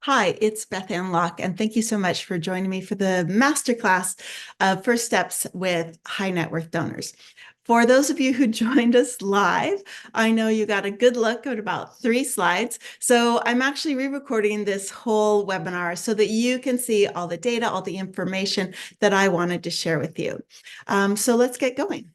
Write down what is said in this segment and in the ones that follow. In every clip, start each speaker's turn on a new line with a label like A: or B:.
A: Hi, it's Beth Ann Locke, and thank you so much for joining me for the Masterclass of First Steps with High Net Worth Donors. For those of you who joined us live, I know you got a good look at about 3 slides. So I'm actually re-recording this whole webinar so that you can see all the data, all the information that I wanted to share with you. So let's get going.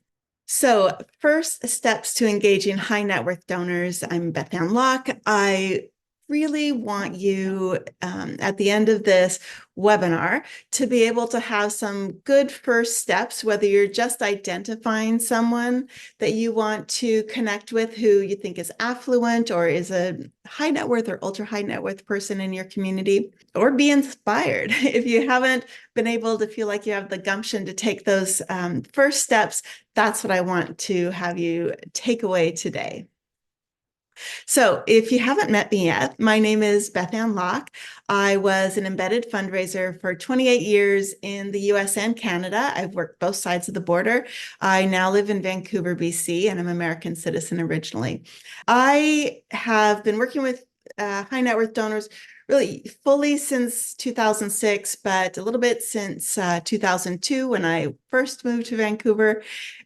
A: So first steps to engaging high net worth donors. I'm Beth Ann Locke. I really want you at the end of this webinar to be able to have some good first steps, whether you're just identifying someone that you want to connect with who you think is affluent or is a high net worth or ultra high net worth person in your community, or be inspired. If you haven't been able to feel like you have the gumption to take those first steps, that's what I want to have you take away today. So if you haven't met me yet, my name is Beth Ann Locke. I was an embedded fundraiser for 28 years in the US and Canada. I've worked both sides of the border. I now live in Vancouver, BC, and I'm an American citizen originally. I have been working with high net worth donors really fully since 2006, but a little bit since 2002 when I first moved to Vancouver.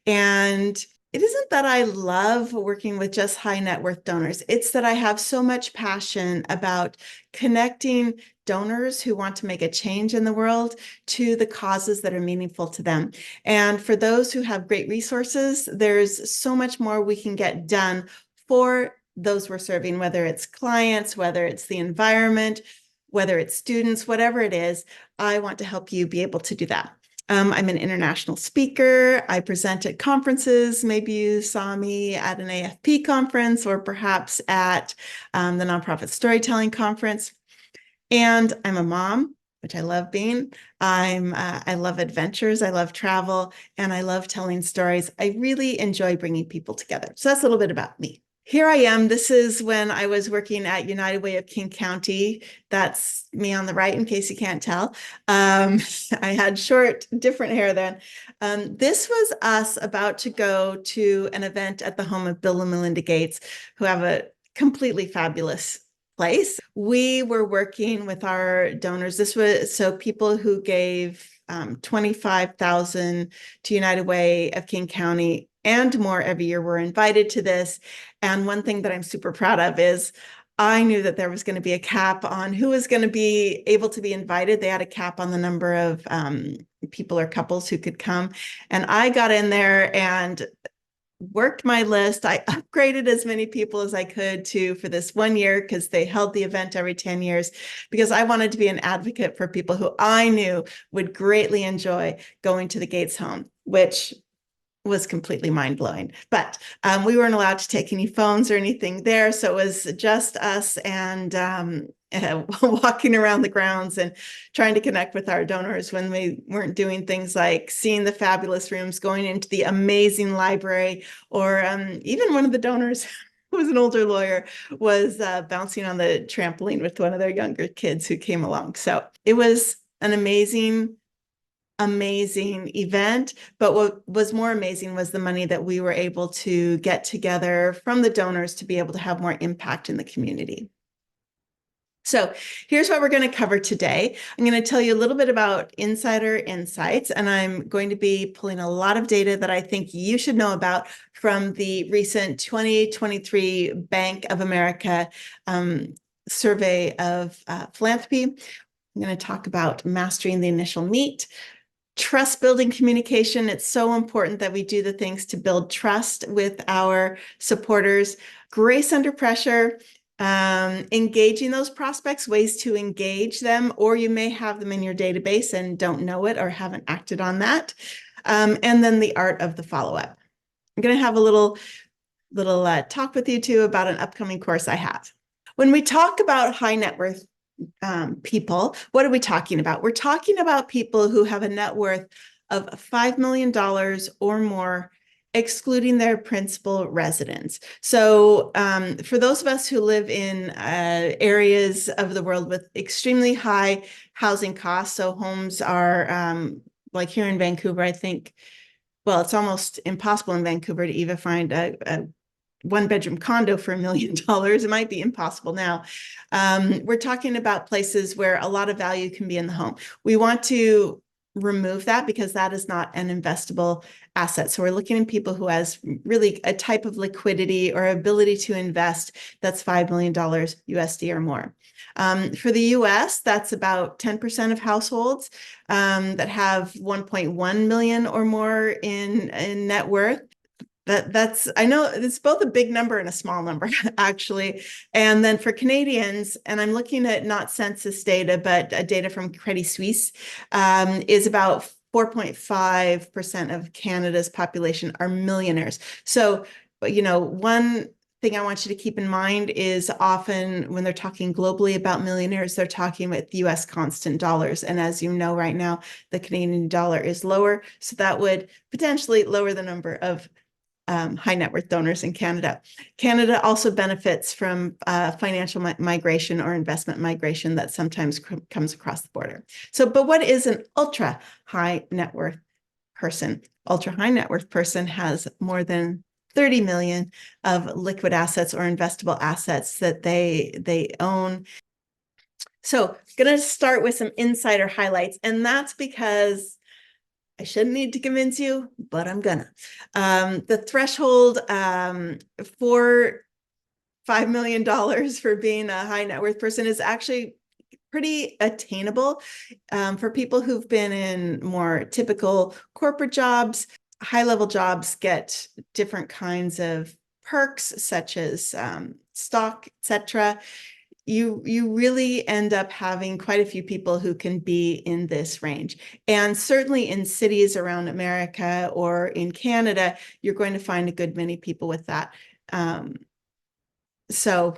A: And it isn't that I love working with just high net worth donors. It's that I have so much passion about connecting donors who want to make a change in the world to the causes that are meaningful to them. And for those who have great resources, there's so much more we can get done for those we're serving, whether it's clients, whether it's the environment, whether it's students, whatever it is. I want to help you be able to do that. I'm an international speaker. I present at conferences. Maybe you saw me at an AFP conference or perhaps at the Nonprofit Storytelling Conference. And I'm a mom, which I love being. I love adventures. I love travel, and I love telling stories. I really enjoy bringing people together. So that's a little bit about me. Here I am. This is when I was working at United Way of King County. That's me on the right, in case you can't tell. I had short, different hair then. This was us about to go to an event at the home of Bill and Melinda Gates, who have a completely fabulous place. We were working with our donors. This was so people who gave 25,000 to United Way of King County and more every year were invited to this. And one thing that I'm super proud of is I knew that there was going to be a cap on who was going to be able to be invited. They had a cap on the number of people or couples who could come. And I got in there and worked my list. I upgraded as many people as I could for this 1 year, because they held the event every 10 years, because I wanted to be an advocate for people who I knew would greatly enjoy going to the Gates home, which was completely mind-blowing. But we weren't allowed to take any phones or anything there. So it was just us and walking around the grounds and trying to connect with our donors when we weren't doing things like seeing the fabulous rooms, going into the amazing library, or even one of the donors who was an older lawyer was bouncing on the trampoline with one of their younger kids who came along. So it was an amazing event. But what was more amazing was the money that we were able to get together from the donors to be able to have more impact in the community. So here's what we're going to cover today. I'm going to tell you a little bit about insider insights, and I'm going to be pulling a lot of data that I think you should know about from the recent 2023 Bank of America survey of philanthropy. I'm going to talk about mastering the initial meet, trust building communication. It's so important that we do the things to build trust with our supporters. Grace under pressure, engaging those prospects, ways to engage them, or you may have them in your database and don't know it or haven't acted on that. And then the art of the follow-up. I'm going to have a little talk with you too about an upcoming course I have. When we talk about high net worth people, what are we talking about? We're talking about people who have a net worth of $5 million or more, excluding their principal residence. So for those of us who live in areas of the world with extremely high housing costs, so homes are like here in Vancouver, I think, well, it's almost impossible in Vancouver to even find a one-bedroom condo for $1 million. It might be impossible now. We're talking about places where a lot of value can be in the home. We want to remove that because that is not an investable asset. So we're looking at people who has really a type of liquidity or ability to invest that's $5 million USD or more. For the US, that's about 10% of households that have 1.1 million or more in net worth. That's, I know it's both a big number and a small number, actually. And then for Canadians, and I'm looking at not census data, but data from Credit Suisse, is about 4.5% of Canada's population are millionaires. So, one thing I want you to keep in mind is often when they're talking globally about millionaires, they're talking with US constant dollars. And as you know, right now, the Canadian dollar is lower. So that would potentially lower the number of high net worth donors in Canada. Canada also benefits from financial migration or investment migration that sometimes comes across the border. So, but what is an ultra high net worth person? Ultra high net worth person has more than 30 million of liquid assets or investable assets that they own. So, I'm going to start with some insider highlights, and that's because I shouldn't need to convince you, but I'm gonna. The threshold for $5 million for being a high net worth person is actually pretty attainable for people who've been in more typical corporate jobs. High-level jobs get different kinds of perks, such as stock, etc. You really end up having quite a few people who can be in this range. And certainly in cities around America or in Canada, you're going to find a good many people with that. So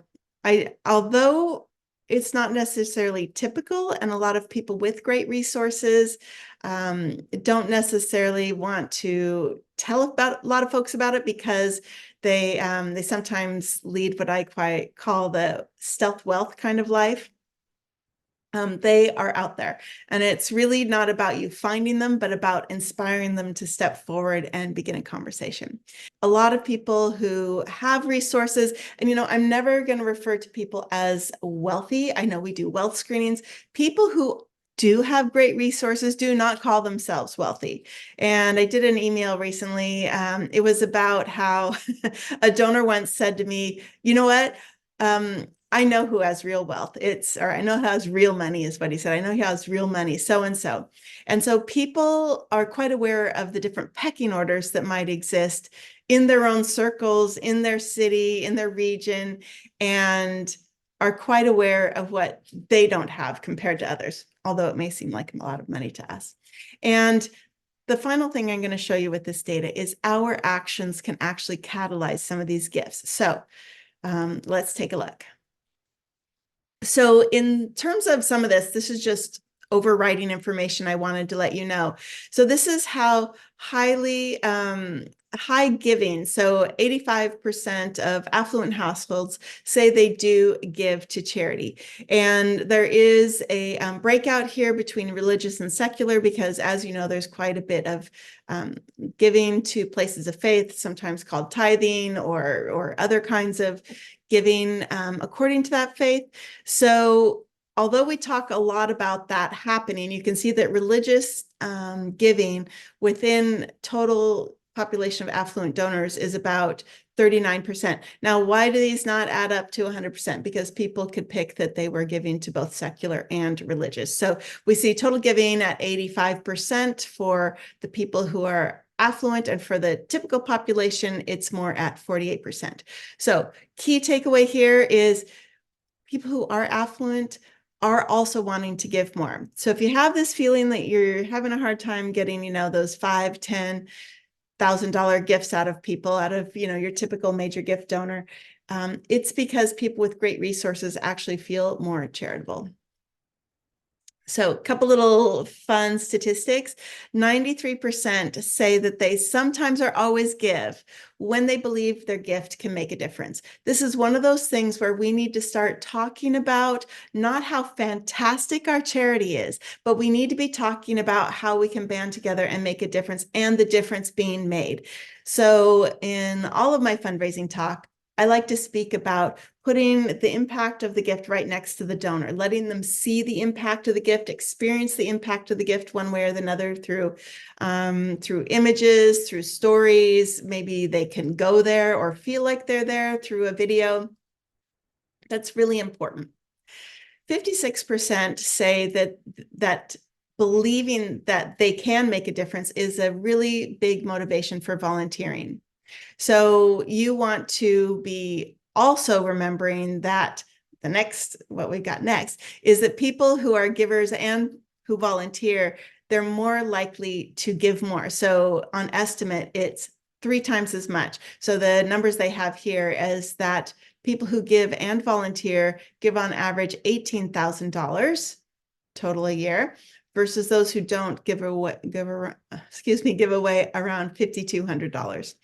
A: although it's not necessarily typical, and a lot of people with great resources don't necessarily want to tell about a lot of folks about it because they sometimes lead what I call the stealth wealth kind of life. They are out there, and it's really not about you finding them, but about inspiring them to step forward and begin a conversation. A lot of people who have resources, and I'm never going to refer to people as wealthy. I know we do wealth screenings. People who do have great resources do not call themselves wealthy. And I did an email recently. It was about how a donor once said to me, you know what? I know who has real wealth. I know who has real money is what he said. I know who has real money, so-and-so. And so people are quite aware of the different pecking orders that might exist in their own circles, in their city, in their region, and are quite aware of what they don't have compared to others, although it may seem like a lot of money to us. And the final thing I'm going to show you with this data is our actions can actually catalyze some of these gifts. So let's take a look. So in terms of some of this is just overriding information I wanted to let you know. So this is how high giving. So 85% of affluent households say they do give to charity. And there is a breakout here between religious and secular, because as you know, there's quite a bit of giving to places of faith, sometimes called tithing or other kinds of giving according to that faith. So although we talk a lot about that happening, you can see that religious giving within total population of affluent donors is about 39%. Now, why do these not add up to 100%? Because people could pick that they were giving to both secular and religious. So we see total giving at 85% for the people who are affluent, and for the typical population, it's more at 48%. So key takeaway here is people who are affluent are also wanting to give more. So if you have this feeling that you're having a hard time getting, those $5,000, $10,000 gifts out of people, out of, your typical major gift donor, it's because people with great resources actually feel more charitable. So a couple little fun statistics. 93% say that they sometimes or always give when they believe their gift can make a difference. This is one of those things where we need to start talking about not how fantastic our charity is, but we need to be talking about how we can band together and make a difference, and the difference being made. So in all of my fundraising talk, I like to speak about putting the impact of the gift right next to the donor, letting them see the impact of the gift, experience the impact of the gift one way or another through images, through stories. Maybe they can go there or feel like they're there through a video. That's really important. 56% say that believing that they can make a difference is a really big motivation for volunteering. So you want to be also remembering that what we got next is that people who are givers and who volunteer, they're more likely to give more. So on estimate, it's 3 times as much. So the numbers they have here is that people who give and volunteer give on average $18,000 total a year, versus those who don't give away around $5,200.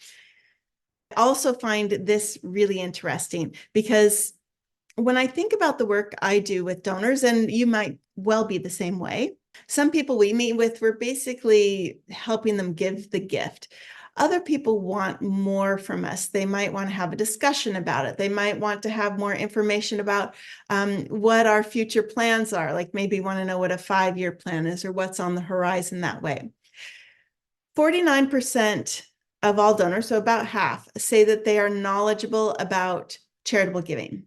A: I also find this really interesting because when I think about the work I do with donors, and you might well be the same way, some people we meet with, we're basically helping them give the gift. Other people want more from us. They might want to have a discussion about it. They might want to have more information about what our future plans are, like maybe want to know what a 5-year plan is or what's on the horizon that way. 49% of all donors, so about half, say that they are knowledgeable about charitable giving.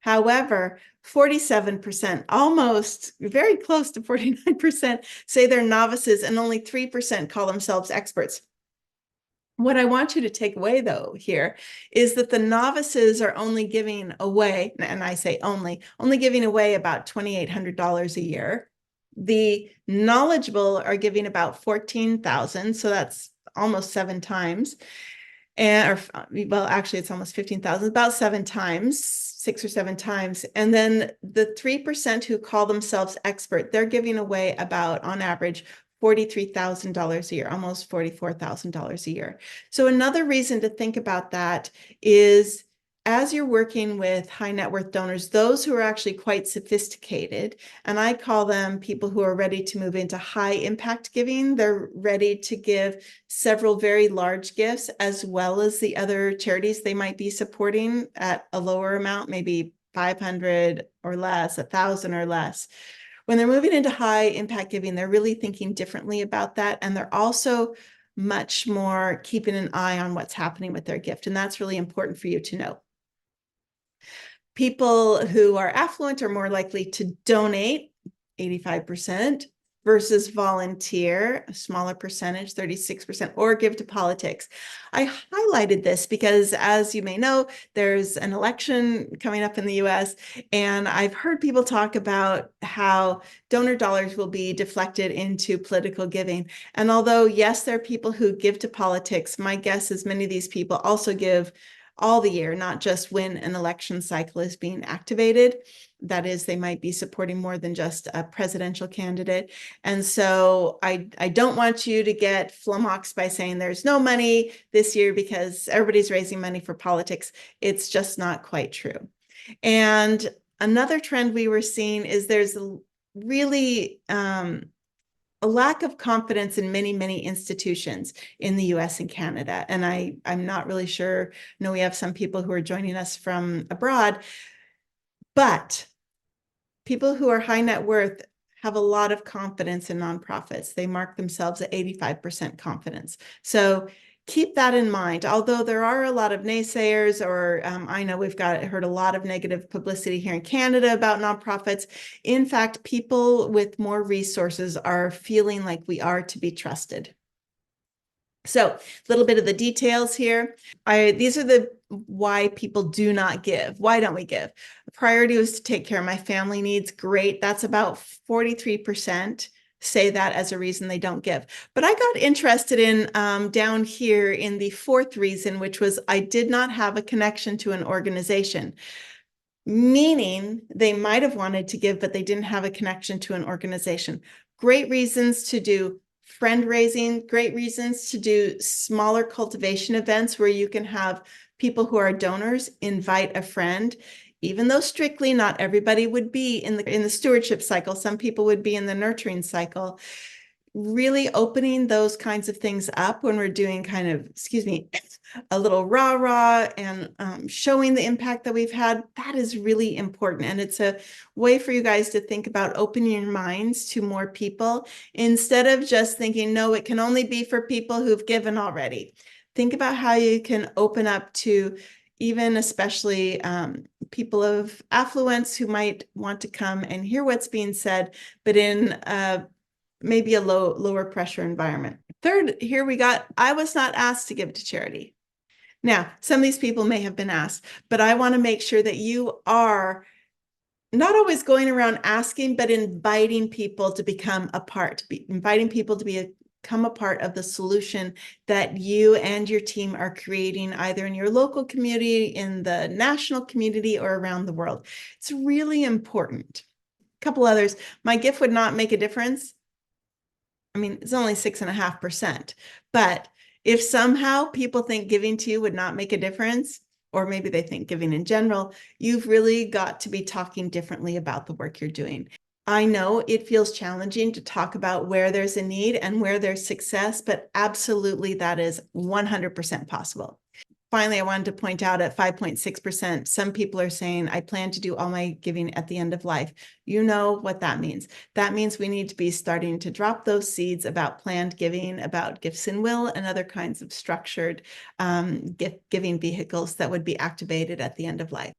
A: However, 47%, almost very close to 49%, say they're novices, and only 3% call themselves experts. What I want you to take away, though, here is that the novices are only giving away, and I say only giving away about $2,800 a year. The knowledgeable are giving about 14,000, so that's almost 7 times. Well, actually, it's almost 15,000, about 7 times, 6 or 7 times. And then the 3% who call themselves expert, they're giving away about, on average, $43,000 a year, almost $44,000 a year. So another reason to think about that is, as you're working with high net worth donors, those who are actually quite sophisticated, and I call them people who are ready to move into high impact giving. They're ready to give several very large gifts, as well as the other charities they might be supporting at a lower amount, maybe 500 or less, 1,000 or less. When they're moving into high impact giving, they're really thinking differently about that. And they're also much more keeping an eye on what's happening with their gift. And that's really important for you to know. People who are affluent are more likely to donate, 85%, versus volunteer, a smaller percentage, 36%, or give to politics. I highlighted this because, as you may know, there's an election coming up in the US, and I've heard people talk about how donor dollars will be deflected into political giving. And although, yes, there are people who give to politics, my guess is many of these people also give all the year, not just when an election cycle is being activated. That is, they might be supporting more than just a presidential candidate. And so I don't want you to get flummoxed by saying there's no money this year because everybody's raising money for politics. It's just not quite true. And another trend we were seeing is there's really a lack of confidence in many, many institutions in the US and Canada. And I'm not really sure. I know we have some people who are joining us from abroad, but people who are high net worth have a lot of confidence in nonprofits. They mark themselves at 85% confidence. So keep that in mind. Although there are a lot of naysayers, or I know we've heard a lot of negative publicity here in Canada about nonprofits. In fact, people with more resources are feeling like we are to be trusted. So a little bit of the details here. These are the why people do not give. Why don't we give? The priority was to take care of my family needs. Great. That's about 43% say that as a reason they don't give. But I got interested in down here in the 4th reason, which was I did not have a connection to an organization. Meaning they might have wanted to give, but they didn't have a connection to an organization. Great reasons to do fundraising, great reasons to do smaller cultivation events where you can have people who are donors invite a friend. Even though strictly not everybody would be in the stewardship cycle, some people would be in the nurturing cycle. really opening those kinds of things up when we're doing kind of, excuse me, a little rah-rah and showing the impact that we've had, that is really important. And it's a way for you guys to think about opening your minds to more people instead of just thinking, no, it can only be for people who've given already. Think about how you can open up to even especially people of affluence who might want to come and hear what's being said, but in maybe a lower pressure environment. Third, here we got, I was not asked to give to charity. Now, some of these people may have been asked, but I want to make sure that you are not always going around asking, but inviting people to become a part, inviting people to become a part of the solution that you and your team are creating, either in your local community, in the national community, or around the world. It's really important. A couple others. My gift would not make a difference. I mean, it's only 6.5%, but if somehow people think giving to you would not make a difference, or maybe they think giving in general, you've really got to be talking differently about the work you're doing. I know it feels challenging to talk about where there's a need and where there's success, but absolutely that is 100% possible. Finally, I wanted to point out at 5.6%, some people are saying, I plan to do all my giving at the end of life. You know what that means. That means we need to be starting to drop those seeds about planned giving, about gifts in will, and other kinds of structured giving vehicles that would be activated at the end of life.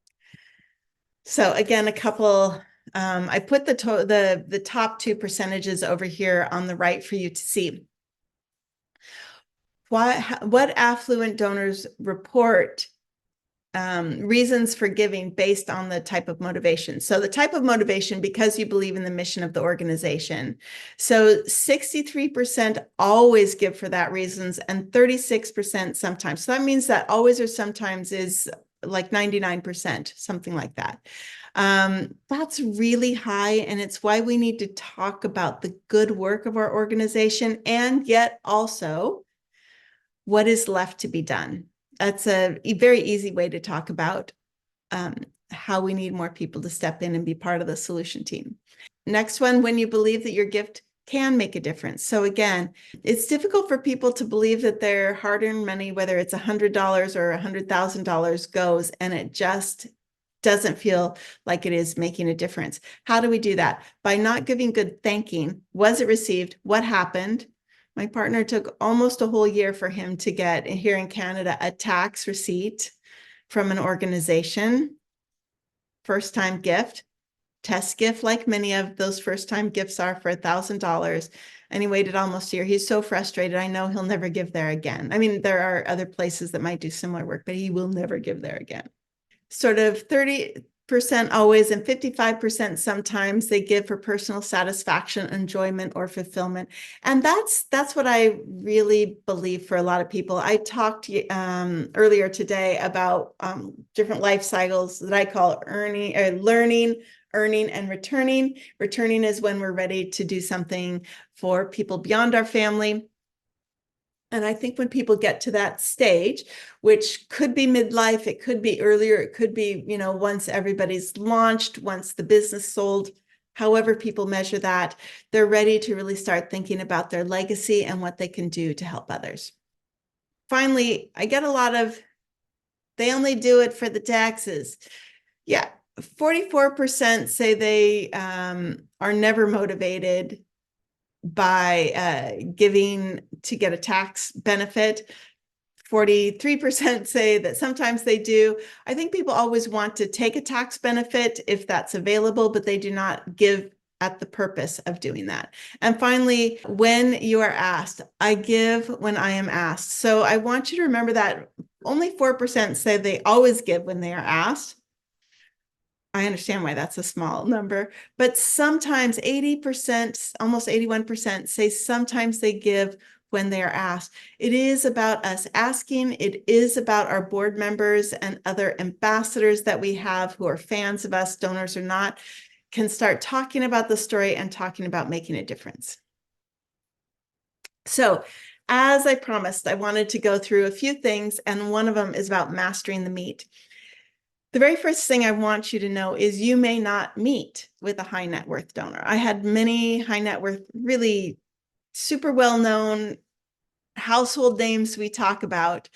A: So again, a couple, I put the top 2 percentages over here on the right for you to see. What affluent donors report reasons for giving based on the type of motivation. So the type of motivation, because you believe in the mission of the organization. So 63% always give for that reasons and 36% sometimes. So that means that always or sometimes is like 99%, something like that. That's really high, and it's why we need to talk about the good work of our organization and yet also what is left to be done. That's a very easy way to talk about how we need more people to step in and be part of the solution team. Next one, when you believe that your gift can make a difference. So again, it's difficult for people to believe that their hard-earned money, whether it's $100 or $100,000 goes, and it just doesn't feel like it is making a difference. How do we do that? By not giving good thanking. Was it received? What happened? My partner took almost a whole year for him to get, here in Canada, a tax receipt from an organization. First-time gift, test gift, like many of those first-time gifts are, for $1,000. And he waited almost a year. He's so frustrated. I know he'll never give there again. I mean, there are other places that might do similar work, but he will never give there again. Sort of 30% always and 55% sometimes they give for personal satisfaction, enjoyment, or fulfillment. And that's what I really believe for a lot of people. I talked earlier today about different life cycles that I call learning, earning, and returning. Returning is when we're ready to do something for people beyond our family. And I think when people get to that stage, which could be midlife, it could be earlier, it could be, once everybody's launched, once the business sold, however people measure that, they're ready to really start thinking about their legacy and what they can do to help others. Finally, I get a lot of, they only do it for the taxes. Yeah, 44% say they are never motivated by giving to get a tax benefit. 43% say that sometimes they do. I think people always want to take a tax benefit if that's available, but they do not give at the purpose of doing that. And finally, when you are asked, I give when I am asked. So I want you to remember that only 4% say they always give when they are asked. I understand why that's a small number, but sometimes 80%, almost 81% say sometimes they give when they are asked. It is about us asking. It is about our board members and other ambassadors that we have who are fans of us, donors or not, can start talking about the story and talking about making a difference. So, as I promised, I wanted to go through a few things, and one of them is about mastering the meat. The very first thing I want you to know is you may not meet with a high net worth donor. I had many high net worth, really super well-known household names we talk about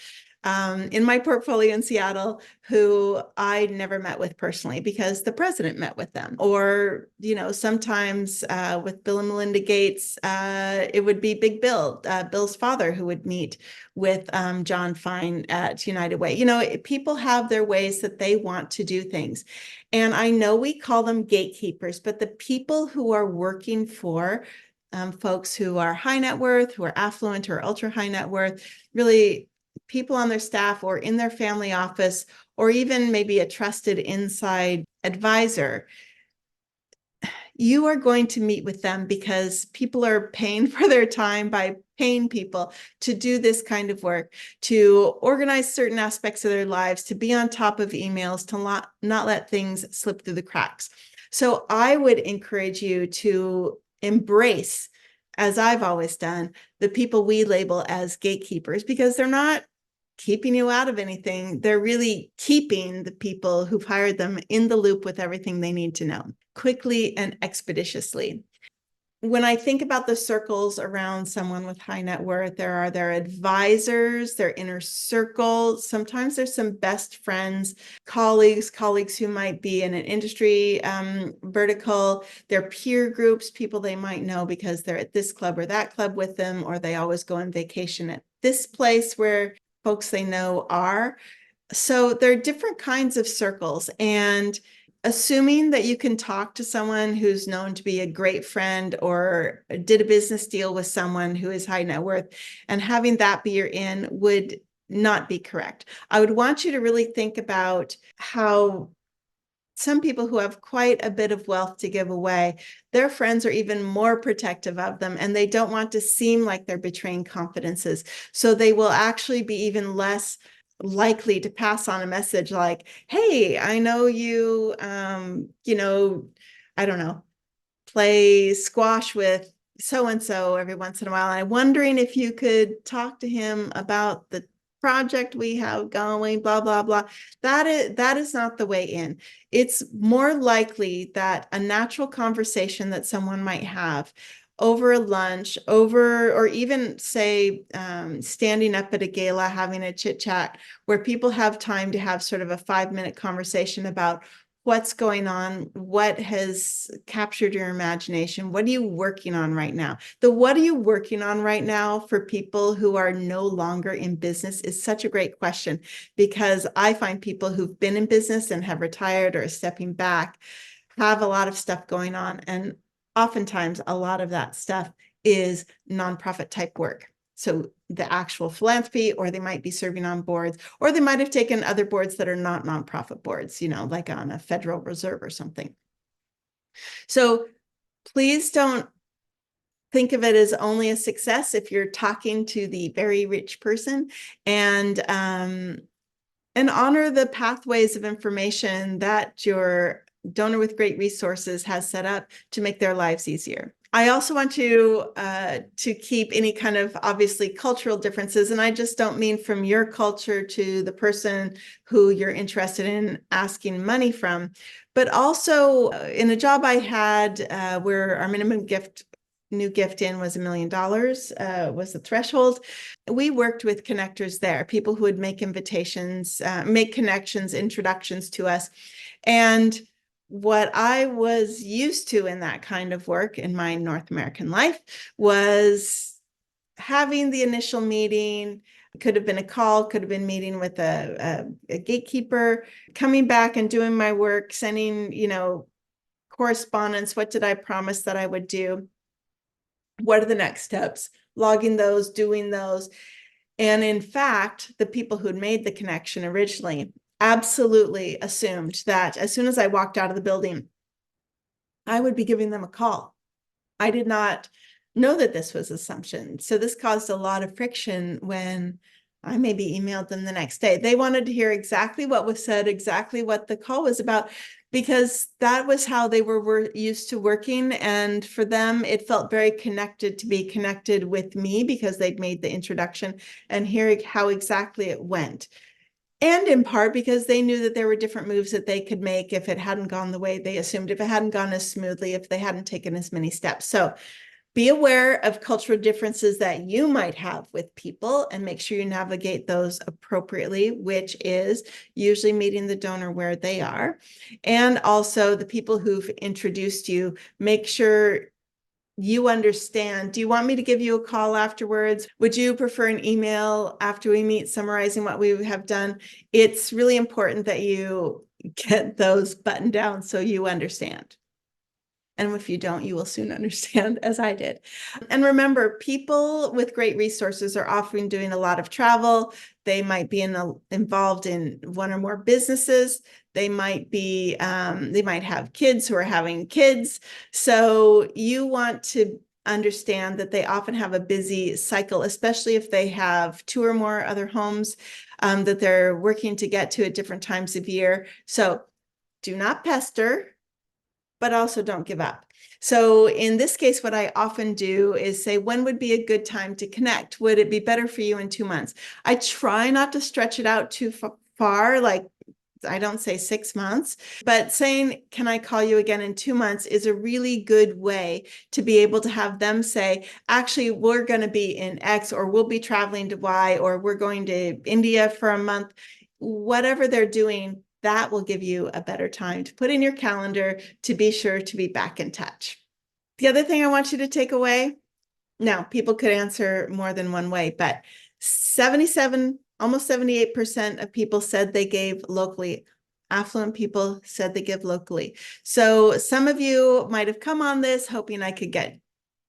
A: in my portfolio in Seattle who I never met with personally because the president met with them. Or, sometimes with Bill and Melinda Gates, it would be Big Bill, Bill's father, who would meet with John Fine at United Way. People have their ways that they want to do things. And I know we call them gatekeepers, but the people who are working for folks who are high net worth, who are affluent or ultra high net worth, really people on their staff or in their family office, or even maybe a trusted inside advisor, you are going to meet with them because people are paying for their time by paying people to do this kind of work, to organize certain aspects of their lives, to be on top of emails, to not let things slip through the cracks. So I would encourage you to embrace, as I've always done, the people we label as gatekeepers, because they're not keeping you out of anything. They're really keeping the people who've hired them in the loop with everything they need to know quickly and expeditiously. When I think about the circles around someone with high net worth, there are their advisors, their inner circle. Sometimes there's some best friends, colleagues who might be in an industry vertical, their peer groups, people they might know because they're at this club or that club with them, or they always go on vacation at this place where folks they know are. So there are different kinds of circles, and assuming that you can talk to someone who's known to be a great friend or did a business deal with someone who is high net worth and having that be your in would not be correct. I would want you to really think about how some people who have quite a bit of wealth to give away, their friends are even more protective of them, and they don't want to seem like they're betraying confidences. So they will actually be even less likely to pass on a message like, hey, I know you, I don't know, play squash with so-and-so every once in a while. I'm wondering if you could talk to him about the project we have going, blah, blah, blah. That is not the way in. It's more likely that a natural conversation that someone might have over a lunch, or even say standing up at a gala, having a chit chat where people have time to have sort of a 5-minute conversation about what's going on, what has captured your imagination, what are you working on right now? The what are you working on right now for people who are no longer in business is such a great question, because I find people who've been in business and have retired or are stepping back have a lot of stuff going on. And oftentimes a lot of that stuff is nonprofit type work. So the actual philanthropy, or they might be serving on boards, or they might have taken other boards that are not nonprofit boards, like on a Federal Reserve or something. So please don't think of it as only a success if you're talking to the very rich person, and honor the pathways of information that your donor with great resources has set up to make their lives easier. I also want you to keep any kind of obviously cultural differences, and I just don't mean from your culture to the person who you're interested in asking money from, but also in a job I had where our minimum new gift in was $1 million, was the threshold. We worked with connectors there, people who would make invitations, make connections, introductions to us. And what I was used to in that kind of work in my North American life was having the initial meeting. It could have been a call, could have been meeting with a gatekeeper, coming back and doing my work, sending, correspondence. What did I promise that I would do? What are the next steps? Logging those, doing those. And in fact, the people who'd made the connection originally absolutely assumed that as soon as I walked out of the building, I would be giving them a call. I did not know that this was assumption. So this caused a lot of friction when I maybe emailed them the next day. They wanted to hear exactly what was said, exactly what the call was about, because that was how they were used to working. And for them, it felt very connected to be connected with me because they'd made the introduction and hearing how exactly it went. And in part because they knew that there were different moves that they could make if it hadn't gone the way they assumed, if it hadn't gone as smoothly, if they hadn't taken as many steps. So Be aware of cultural differences that you might have with people and make sure you navigate those appropriately, which is usually meeting the donor where they are. And also the people who've introduced you, make sure you understand. Do you want me to give you a call afterwards? Would you prefer an email after we meet summarizing what we have done? It's really important that you get those buttoned down so you understand. And if you don't, you will soon understand, as I did. And remember, people with great resources are often doing a lot of travel. They might be involved in one or more businesses. They might have kids who are having kids. So you want to understand that they often have a busy cycle, especially if they have two or more other homes that they're working to get to at different times of year. So do not pester, but also don't give up. So in this case, what I often do is say, when would be a good time to connect? Would it be better for you in 2 months? I try not to stretch it out too far, like I don't say 6 months, but saying, can I call you again in 2 months is a really good way to be able to have them say, actually, we're going to be in X, or we'll be traveling to Y, or we're going to India for a month. Whatever they're doing, that will give you a better time to put in your calendar to be sure to be back in touch. The other thing I want you to take away, now people could answer more than one way, but 77, almost 78% of people said they gave locally. Affluent people said they give locally. So some of you might have come on this hoping I could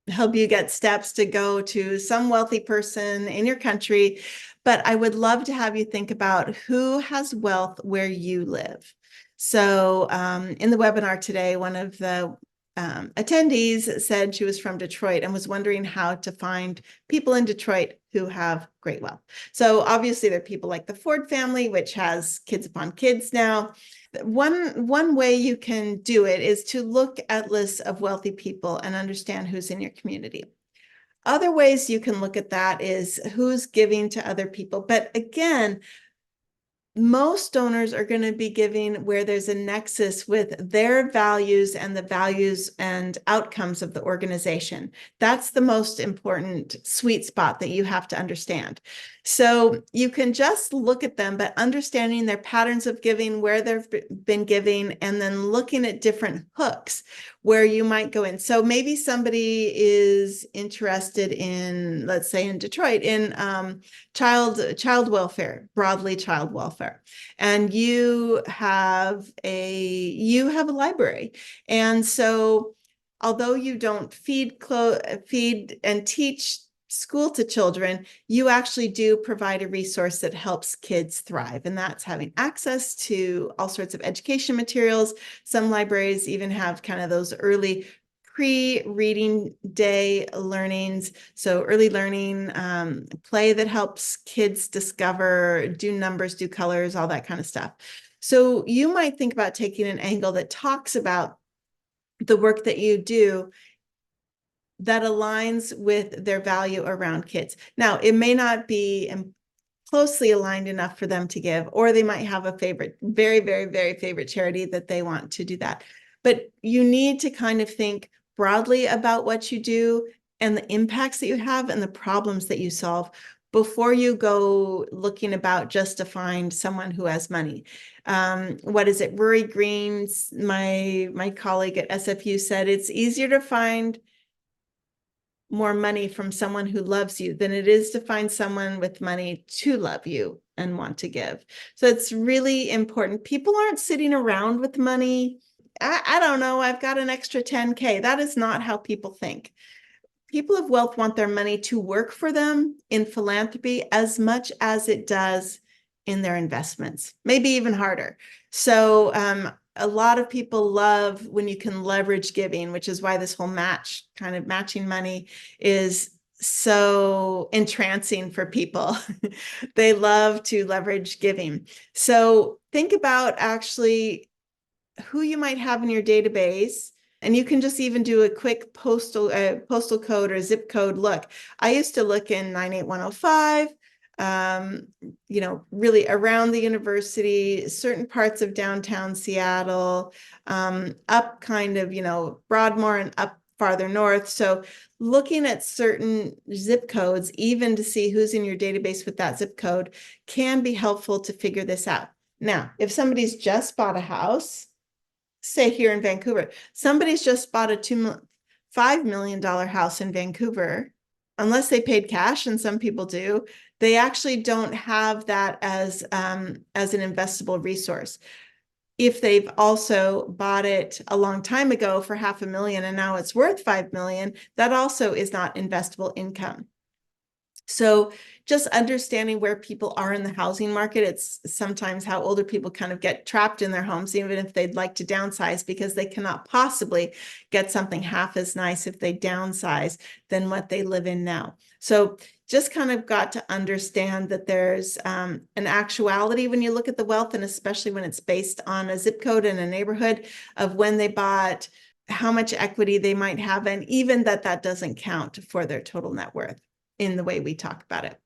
A: help you get steps to go to some wealthy person in your country. But I would love to have you think about who has wealth where you live. So in the webinar today, one of the attendees said she was from Detroit and was wondering how to find people in Detroit who have great wealth. So obviously there are people like the Ford family, which has kids upon kids now. One way you can do it is to look at lists of wealthy people and understand who's in your community. Other ways you can look at that is who's giving to other people. But again, most donors are going to be giving where there's a nexus with their values and the values and outcomes of the organization. That's the most important sweet spot that you have to understand. So you can just look at them, but understanding their patterns of giving, where they've been giving, and then looking at different hooks where you might go in. So maybe somebody is interested in, let's say in Detroit, in child welfare, broadly child welfare, and you have a library, and so although you don't feed and teach school to children, you actually do provide a resource that helps kids thrive, and that's having access to all sorts of education materials. Some libraries even have kind of those early pre-reading day learnings, so early learning, play that helps kids discover, do numbers, do colors, all that kind of stuff. So you might think about taking an angle that talks about the work that you do that aligns with their value around kids. Now, it may not be closely aligned enough for them to give, or they might have a favorite, very, very, very favorite charity that they want to do that. But you need to kind of think broadly about what you do and the impacts that you have and the problems that you solve before you go looking about just to find someone who has money. What is it? Rory Green's, my colleague at SFU, said it's easier to find more money from someone who loves you than it is to find someone with money to love you and want to give. So it's really important. People aren't sitting around with money. I don't know, I've got an extra 10K. That is not how people think. People of wealth want their money to work for them in philanthropy as much as it does in their investments, maybe even harder. So a lot of people love when you can leverage giving, which is why this whole matching money is so entrancing for people. They love to leverage giving. So think about actually who you might have in your database. And you can just even do a quick postal code or zip code look. I used to look in 98105, really around the university, certain parts of downtown Seattle, up kind of, Broadmoor and up farther north. So looking at certain zip codes, even to see who's in your database with that zip code, can be helpful to figure this out. Now, if somebody's just bought a house, say here in Vancouver, somebody's just bought a $5 million house in Vancouver, unless they paid cash, and some people do, they actually don't have that as an investable resource. If they've also bought it a long time ago for $500,000 and now it's worth $5 million, that also is not investable income. So just understanding where people are in the housing market, it's sometimes how older people kind of get trapped in their homes, even if they'd like to downsize, because they cannot possibly get something half as nice if they downsize than what they live in now. So just kind of got to understand that there's an actuality when you look at the wealth, and especially when it's based on a zip code and a neighborhood of when they bought, how much equity they might have, and even that doesn't count for their total net worth in the way we talk about it.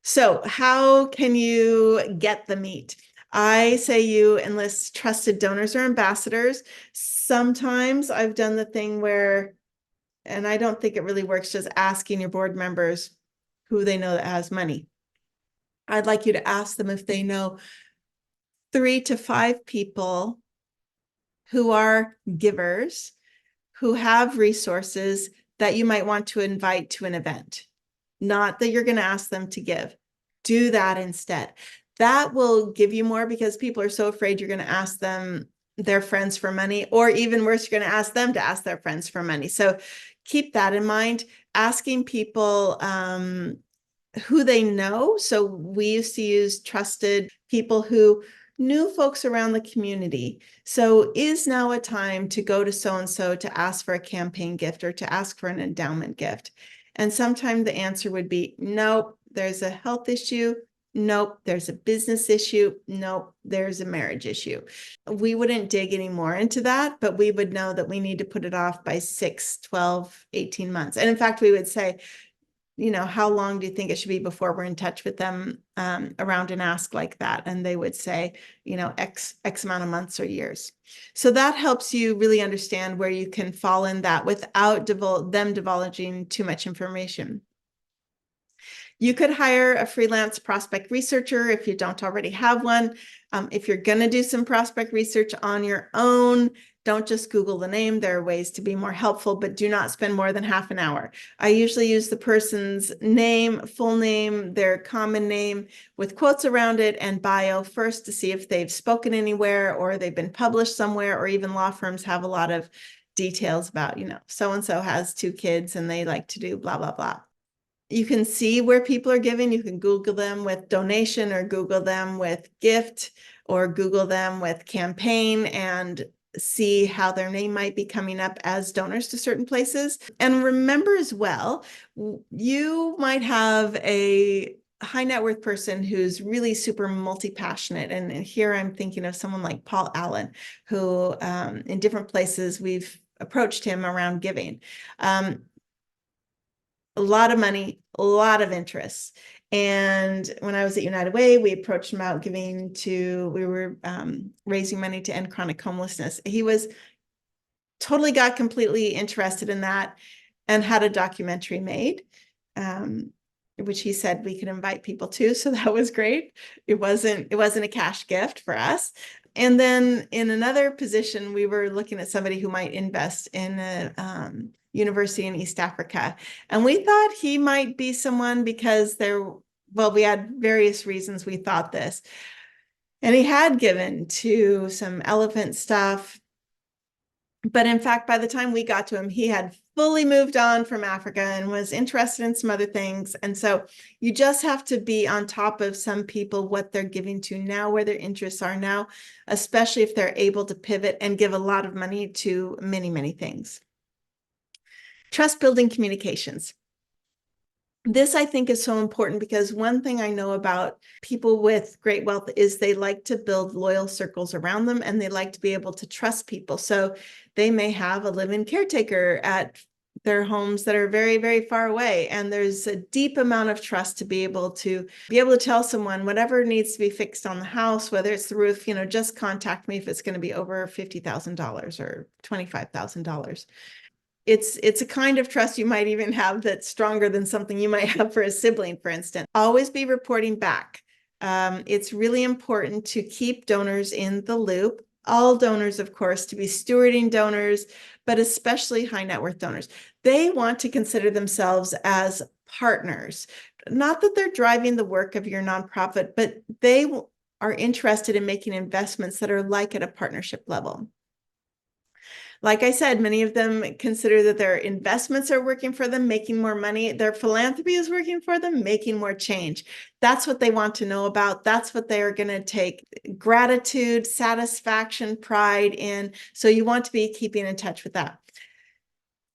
A: So how can you get the meat? I say you enlist trusted donors or ambassadors. Sometimes I've done the thing where, and I don't think it really works, just asking your board members who they know that has money. I'd like you to ask them if they know 3 to 5 people who are givers, who have resources that you might want to invite to an event. Not that you're going to ask them to give. Do that instead. That will give you more, because people are so afraid you're going to ask them, their friends, for money, or even worse, you're going to ask them to ask their friends for money. So keep that in mind. Asking people who they know. So we used to use trusted people who knew folks around the community. So is now a time to go to so-and-so to ask for a campaign gift or to ask for an endowment gift? And sometimes the answer would be, nope, there's a health issue. Nope, there's a business issue. Nope, there's a marriage issue. We wouldn't dig any more into that, but we would know that we need to put it off by 6, 12, 18 months. And in fact, we would say, how long do you think it should be before we're in touch with them around an ask like that? And they would say, X amount of months or years. So that helps you really understand where you can fall in that without them divulging too much information. You could hire a freelance prospect researcher if you don't already have one. If you're going to do some prospect research on your own, don't just Google the name. There are ways to be more helpful, but do not spend more than half an hour. I usually use the person's name, full name, their common name with quotes around it, and bio first to see if they've spoken anywhere or they've been published somewhere, or even law firms have a lot of details about, so-and-so has 2 kids and they like to do blah, blah, blah. You can see where people are giving. You can Google them with donation, or Google them with gift, or Google them with campaign, and see how their name might be coming up as donors to certain places. And remember as well, you might have a high net worth person who's really super multi-passionate. And here I'm thinking of someone like Paul Allen, who in different places we've approached him around giving. A lot of money, a lot of interest. And when I was at United Way, we approached him about we were raising money to end chronic homelessness. He got completely interested in that and had a documentary made, which he said we could invite people to. So that was great. It wasn't a cash gift for us. And then in another position, we were looking at somebody who might invest in a university in East Africa. And we thought he might be someone because we had various reasons we thought this. And he had given to some elephant stuff. But in fact, by the time we got to him, he had fully moved on from Africa and was interested in some other things. And so you just have to be on top of some people, what they're giving to now, where their interests are now, especially if they're able to pivot and give a lot of money to many, many things. Trust building communications. This, I think, is so important, because one thing I know about people with great wealth is they like to build loyal circles around them, and they like to be able to trust people. So they may have a live-in caretaker at They're homes that are very, very far away. And there's a deep amount of trust to be able to tell someone whatever needs to be fixed on the house, whether it's the roof, just contact me if it's going to be over $50,000 or $25,000. It's a kind of trust you might even have that's stronger than something you might have for a sibling, for instance. Always be reporting back. It's really important to keep donors in the loop. All donors, of course, to be stewarding donors, but especially high net worth donors. They want to consider themselves as partners. Not that they're driving the work of your nonprofit, but they are interested in making investments that are like at a partnership level. Like I said, many of them consider that their investments are working for them, making more money. Their philanthropy is working for them, making more change. That's what they want to know about. That's what they are going to take gratitude, satisfaction, pride in. So you want to be keeping in touch with that.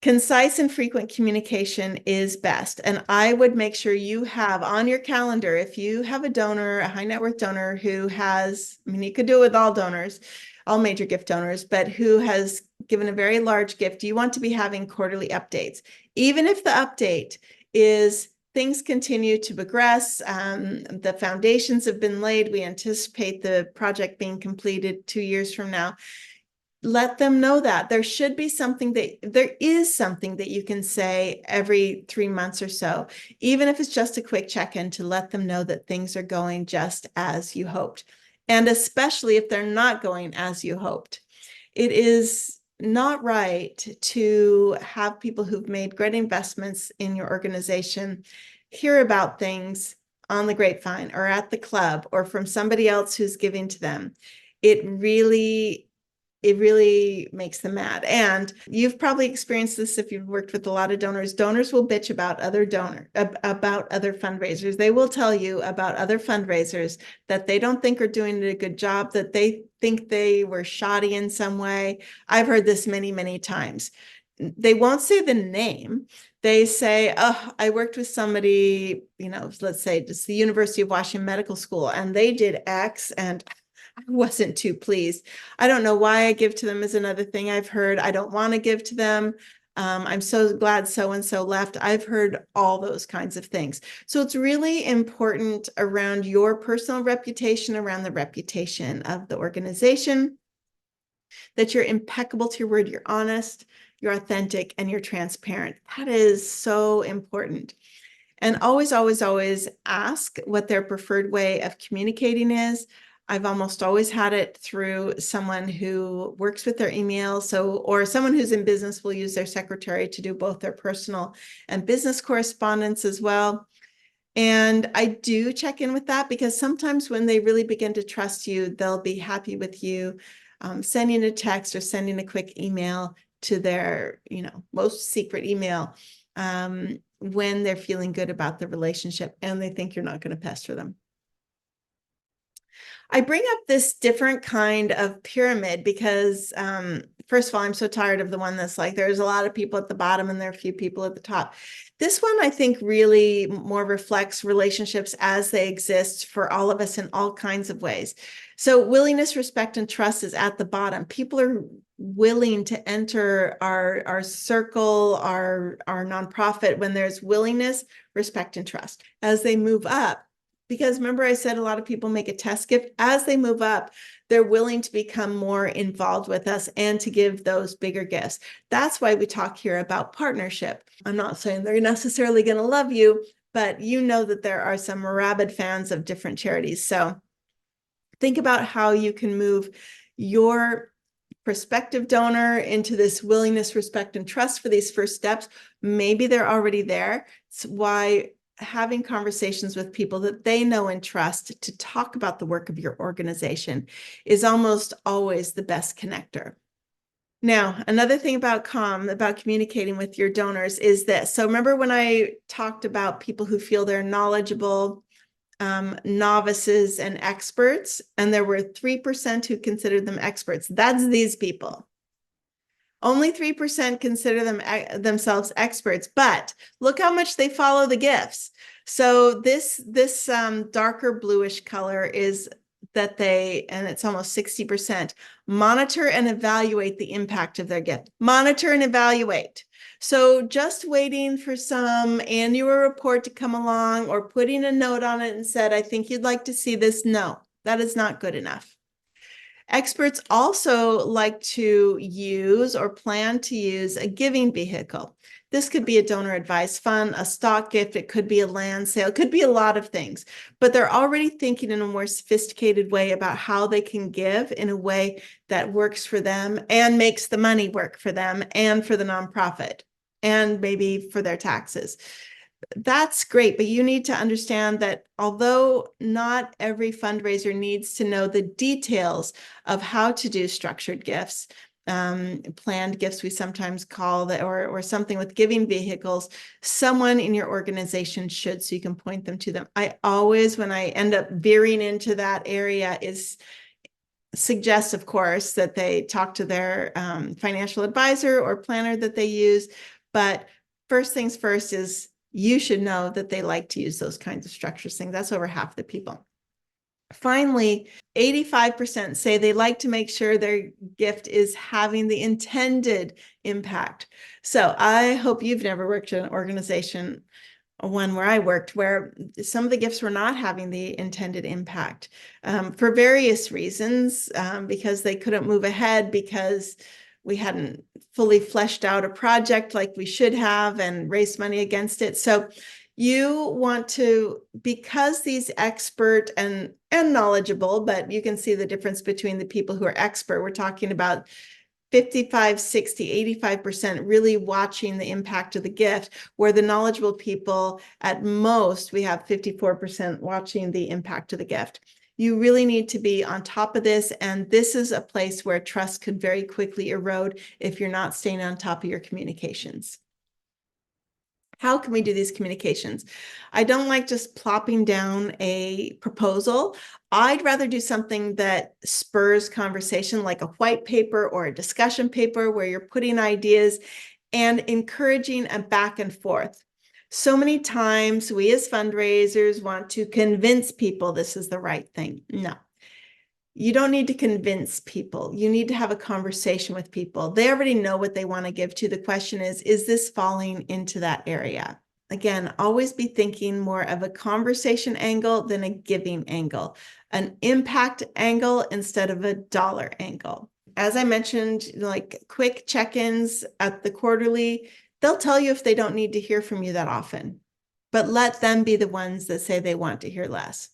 A: Concise and frequent communication is best. And I would make sure you have on your calendar, if you have a donor, a high net worth donor who has, you could do it with all donors, all major gift donors, but who has given a very large gift, you want to be having quarterly updates. Even if the update is things continue to progress, the foundations have been laid, we anticipate the project being completed 2 years from now. Let them know that there is something that you can say every 3 months or so, even if it's just a quick check-in, to let them know that things are going just as you hoped. And especially if they're not going as you hoped. It is not right to have people who've made great investments in your organization hear about things on the grapevine or at the club or from somebody else who's giving to them. It really makes them mad. And you've probably experienced this if you've worked with a lot of donors. Donors will bitch about other fundraisers. They will tell you about other fundraisers that they don't think are doing a good job, that they think they were shoddy in some way. I've heard this many, many times. They won't say the name. They say, oh, I worked with somebody, let's say it's the University of Washington Medical School, and they did X, and I wasn't too pleased. I don't know why I give to them is another thing I've heard. I don't want to give to them. I'm so glad so-and-so left. I've heard all those kinds of things. So it's really important around your personal reputation, around the reputation of the organization, that you're impeccable to your word, you're honest, you're authentic, and you're transparent. That is so important. And always, always, always ask what their preferred way of communicating is. I've almost always had it through someone who works with their email. Or someone who's in business will use their secretary to do both their personal and business correspondence as well. And I do check in with that, because sometimes when they really begin to trust you, they'll be happy with you sending a text or sending a quick email to their, most secret email when they're feeling good about the relationship and they think you're not going to pester them. I bring up this different kind of pyramid because, first of all, I'm so tired of the one that's like, there's a lot of people at the bottom and there are a few people at the top. This one, I think, really more reflects relationships as they exist for all of us in all kinds of ways. So willingness, respect, and trust is at the bottom. People are willing to enter our circle, our nonprofit, when there's willingness, respect, and trust. As they move up, because remember I said a lot of people make a test gift. As they move up, they're willing to become more involved with us and to give those bigger gifts. That's why we talk here about partnership. I'm not saying they're necessarily going to love you, but you know that there are some rabid fans of different charities. So think about how you can move your prospective donor into this willingness, respect, and trust for these first steps. Maybe they're already there. It's why having conversations with people that they know and trust to talk about the work of your organization is almost always the best connector. Now, another thing about communicating with your donors is this. So remember when I talked about people who feel they're knowledgeable, novices, and experts, and there were 3% who considered them experts. That's these people. Only 3% consider themselves experts, but look how much they follow the gifts. So this darker bluish color is that they, and it's almost 60%, monitor and evaluate the impact of their gift. Monitor and evaluate. So just waiting for some annual report to come along or putting a note on it and said, I think you'd like to see this. No, that is not good enough. Experts also like to use or plan to use a giving vehicle. This could be a donor advised fund, a stock gift, it could be a land sale, it could be a lot of things, but they're already thinking in a more sophisticated way about how they can give in a way that works for them and makes the money work for them and for the nonprofit and maybe for their taxes. That's great, but you need to understand that although not every fundraiser needs to know the details of how to do structured gifts, planned gifts we sometimes call that, or something with giving vehicles, someone in your organization should, so you can point them to them. I always, when I end up veering into that area, is suggest, of course, that they talk to their financial advisor or planner that they use. But first things first is you should know that they like to use those kinds of structures things. That's over half the people. Finally, 85% say they like to make sure their gift is having the intended impact. So I hope you've never worked in an organization, one where I worked, where some of the gifts were not having the intended impact for various reasons, because they couldn't move ahead because we hadn't fully fleshed out a project like we should have and raised money against it. So you want to, because these expert and knowledgeable, but you can see the difference between the people who are expert. We're talking about 55, 60, 85% really watching the impact of the gift, where the knowledgeable people, at most, we have 54% watching the impact of the gift. You really need to be on top of this, and this is a place where trust could very quickly erode if you're not staying on top of your communications. How can we do these communications? I don't like just plopping down a proposal. I'd rather do something that spurs conversation, like a white paper or a discussion paper where you're putting ideas and encouraging a back and forth. So many times we as fundraisers want to convince people this is the right thing. No. You don't need to convince people. You need to have a conversation with people. They already know what they want to give to. The question is this falling into that area? Again, always be thinking more of a conversation angle than a giving angle, an impact angle instead of a dollar angle. As I mentioned, like quick check-ins at the quarterly, they'll tell you if they don't need to hear from you that often, but let them be the ones that say they want to hear less.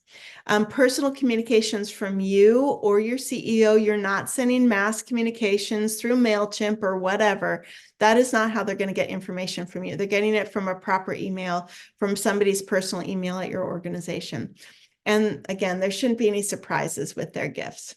A: Personal communications from you or your CEO, you're not sending mass communications through MailChimp or whatever. That is not how they're going to get information from you. They're getting it from a proper email, from somebody's personal email at your organization. And again, there shouldn't be any surprises with their gifts.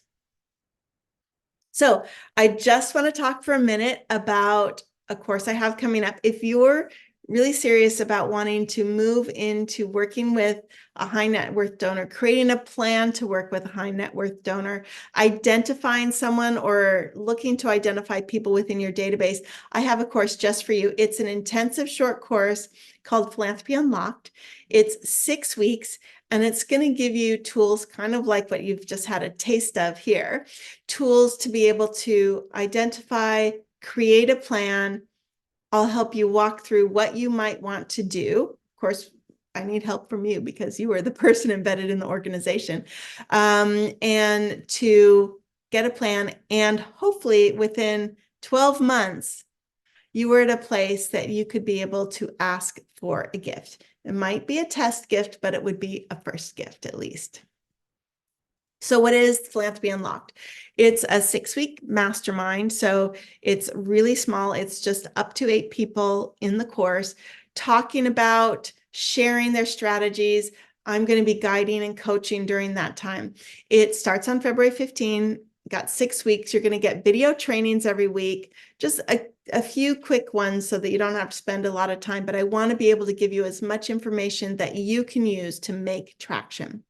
A: So I just want to talk for a minute about a course I have coming up. If you're really serious about wanting to move into working with a high net worth donor, creating a plan to work with a high net worth donor, identifying someone or looking to identify people within your database, I have a course just for you. It's an intensive short course called Philanthropy Unlocked. It's 6 weeks, and it's going to give you tools kind of like what you've just had a taste of here, tools to be able to identify, create a plan. I'll help you walk through what you might want to do. Of course, I need help from you because you are the person embedded in the organization, and to get a plan. And hopefully within 12 months, you were at a place that you could be able to ask for a gift. It might be a test gift, but it would be a first gift at least. So what is Philanthropy Unlocked? It's a 6-week mastermind. So it's really small. It's just up to 8 people in the course talking about sharing their strategies. I'm going to be guiding and coaching during that time. It starts on February 15. Got 6 weeks. You're going to get video trainings every week, just a few quick ones so that you don't have to spend a lot of time. But I want to be able to give you as much information that you can use to make traction.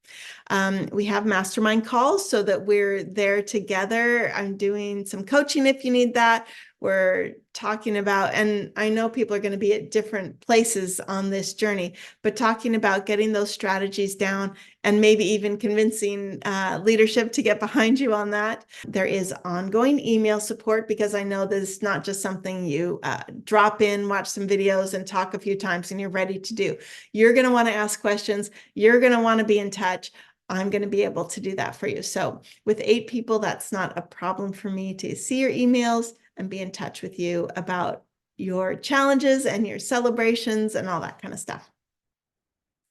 A: We have mastermind calls so that we're there together. I'm doing some coaching if you need that. We're talking about, and I know people are going to be at different places on this journey, but talking about getting those strategies down and maybe even convincing leadership to get behind you on that. There is ongoing email support, because I know this is not just something you drop in, watch some videos, and talk a few times and you're ready to do. You're going to want to ask questions. You're going to want to be in touch. I'm going to be able to do that for you. So with 8 people, that's not a problem for me to see your emails and be in touch with you about your challenges and your celebrations and all that kind of stuff.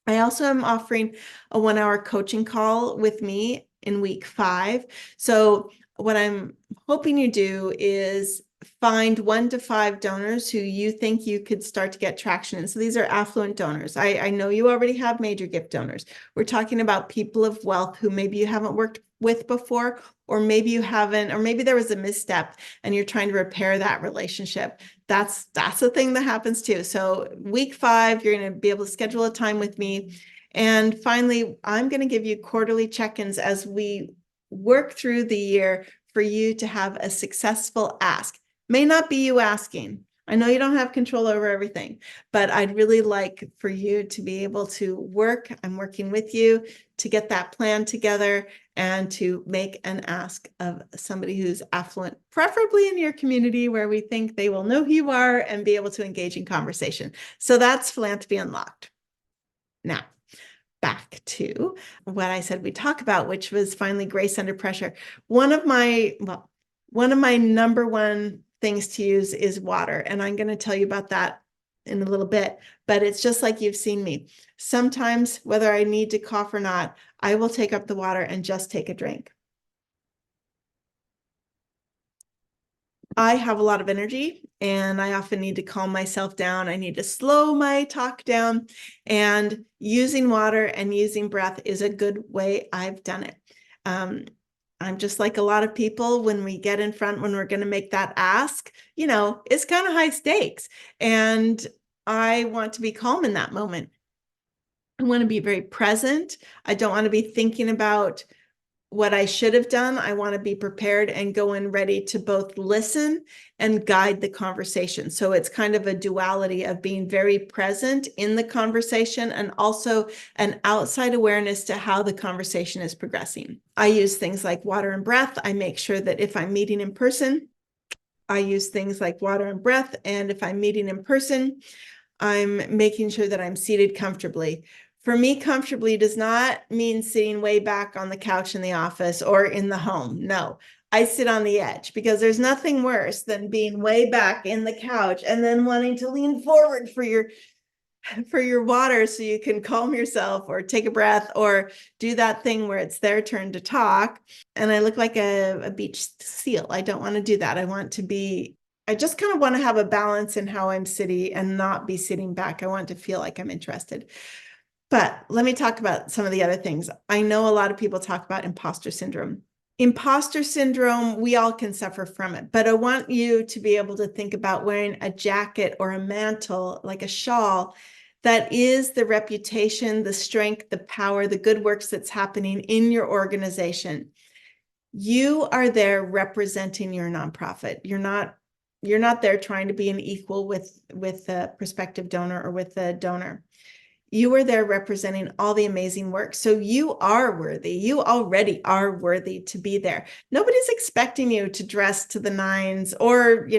A: I also am offering a 1-hour coaching call with me in week 5. So what I'm hoping you do is find 1 to 5 donors who you think you could start to get traction in. So these are affluent donors. I know you already have major gift donors. We're talking about people of wealth who maybe you haven't worked with before, or maybe you haven't, or maybe there was a misstep and you're trying to repair that relationship. That's the thing that happens too. So week 5, you're going to be able to schedule a time with me. And finally, I'm going to give you quarterly check-ins as we work through the year for you to have a successful ask. May not be you asking. I know you don't have control over everything, but I'd really like for you to be able to work. I'm working with you to get that plan together and to make an ask of somebody who's affluent, preferably in your community where we think they will know who you are and be able to engage in conversation. So that's Philanthropy Unlocked. Now, back to what I said we talk about, which was finally grace under pressure. One of my number one things to use is water. And I'm going to tell you about that in a little bit, but it's just like you've seen me. Sometimes, whether I need to cough or not, I will take up the water and just take a drink. I have a lot of energy and I often need to calm myself down. I need to slow my talk down, and using water and using breath is a good way I've done it. I'm just like a lot of people when we get in front, when we're going to make that ask, it's kind of high stakes. And I want to be calm in that moment. I want to be very present. I don't want to be thinking about what I should have done. I want to be prepared and go in ready to both listen and guide the conversation. So it's kind of a duality of being very present in the conversation and also an outside awareness to how the conversation is progressing. I use things like water and breath. I make sure that if I'm meeting in person, I use things like water and breath. And if I'm meeting in person, I'm making sure that I'm seated comfortably. For me, comfortably does not mean sitting way back on the couch in the office or in the home. No, I sit on the edge, because there's nothing worse than being way back in the couch and then wanting to lean forward for your water so you can calm yourself or take a breath or do that thing where it's their turn to talk. And I look like a beach seal. I don't want to do that. I just kind of want to have a balance in how I'm sitting and not be sitting back. I want to feel like I'm interested. But let me talk about some of the other things. I know a lot of people talk about imposter syndrome. Imposter syndrome, we all can suffer from it, but I want you to be able to think about wearing a jacket or a mantle, like a shawl, that is the reputation, the strength, the power, the good works that's happening in your organization. You are there representing your nonprofit. You're not there trying to be an equal with a prospective donor or with a donor. You are there representing all the amazing work. So you are worthy. You already are worthy to be there. Nobody's expecting you to dress to the nines, or,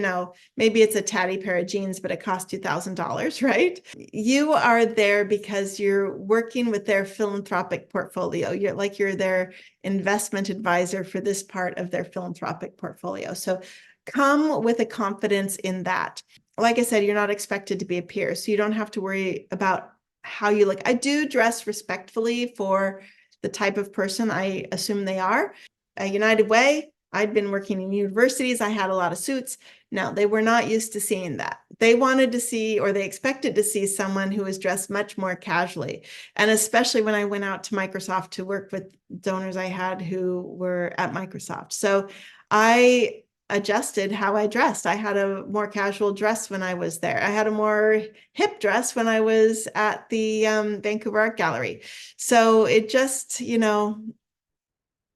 A: maybe it's a tatty pair of jeans, but it costs $2,000, right? You are there because you're working with their philanthropic portfolio. You're their investment advisor for this part of their philanthropic portfolio. So come with a confidence in that. Like I said, you're not expected to be a peer, so you don't have to worry about how you look. I do dress respectfully for the type of person I assume they are. United Way, I'd been working in universities. I had a lot of suits. No, they were not used to seeing that. They wanted to see, or they expected to see, someone who was dressed much more casually. And especially when I went out to Microsoft to work with donors I had who were at Microsoft. So I adjusted how I dressed. I had a more casual dress when I was there. I had a more hip dress when I was at the Vancouver Art Gallery. So it just, you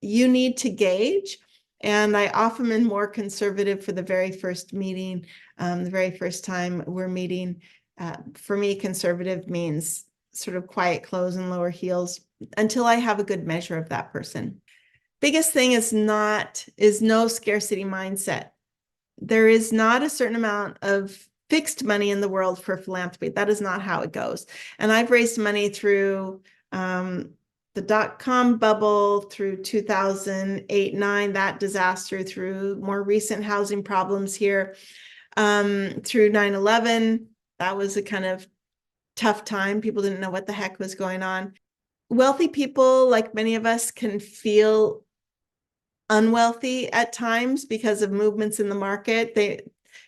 A: need to gauge And I often am more conservative for the very first meeting, the very first time we're meeting. For me, conservative means sort of quiet clothes and lower heels until I have a good measure of that person. Biggest thing is no scarcity mindset. There is not a certain amount of fixed money in the world for philanthropy. That is not how it goes. And I've raised money through the dot-com bubble, through 2008-9, that disaster, through more recent housing problems here, through 9/11. That was a kind of tough time. People didn't know what the heck was going on. Wealthy people, like many of us, can feel unwealthy at times because of movements in the market.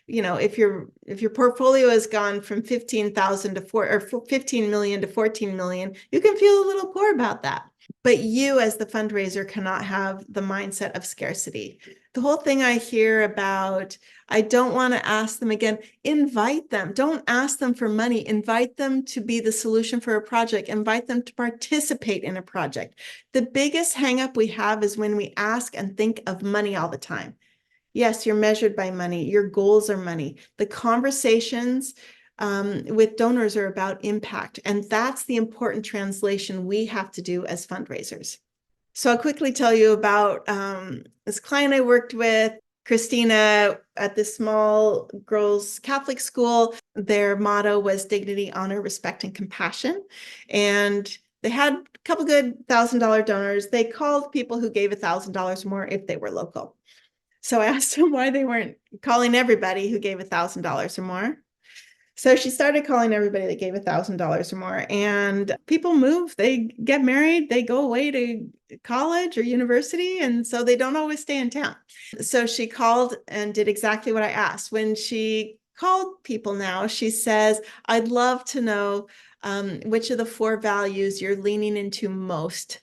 A: If your portfolio has gone from 15,000 to 15 million to 14 million, you can feel a little poor about that. But you, as the fundraiser, cannot have the mindset of scarcity. The whole thing I hear about, I don't want to ask them again. Invite them. Don't ask them for money. Invite them to be the solution for a project. Invite them to participate in a project. The biggest hangup we have is when we ask and think of money all the time. Yes, you're measured by money. Your goals are money. The conversations with donors are about impact. And that's the important translation we have to do as fundraisers. So I'll quickly tell you about this client I worked with, Christina, at this small girls' Catholic school. Their motto was dignity, honor, respect, and compassion. And they had a couple good $1,000 donors. They called people who gave $1,000 more if they were local. So I asked them why they weren't calling everybody who gave $1,000 or more. So she started calling everybody that gave $1,000 or more, and people move, they get married, they go away to college or university, and so they don't always stay in town. So she called and did exactly what I asked. When she called people now, she says, I'd love to know which of the 4 values you're leaning into most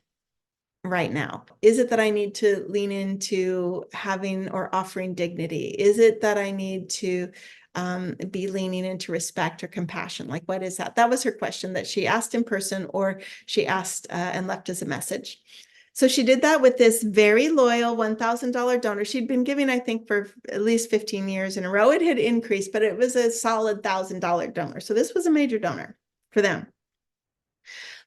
A: right now. Is it that I need to lean into having or offering dignity? Is it that I need to be leaning into respect or compassion? Like, what is that? That was her question that she asked in person, or she asked and left as a message. So she did that with this very loyal $1,000 donor. She'd been giving, I think, for at least 15 years in a row. It had increased, but it was a solid $1,000 donor. So this was a major donor for them.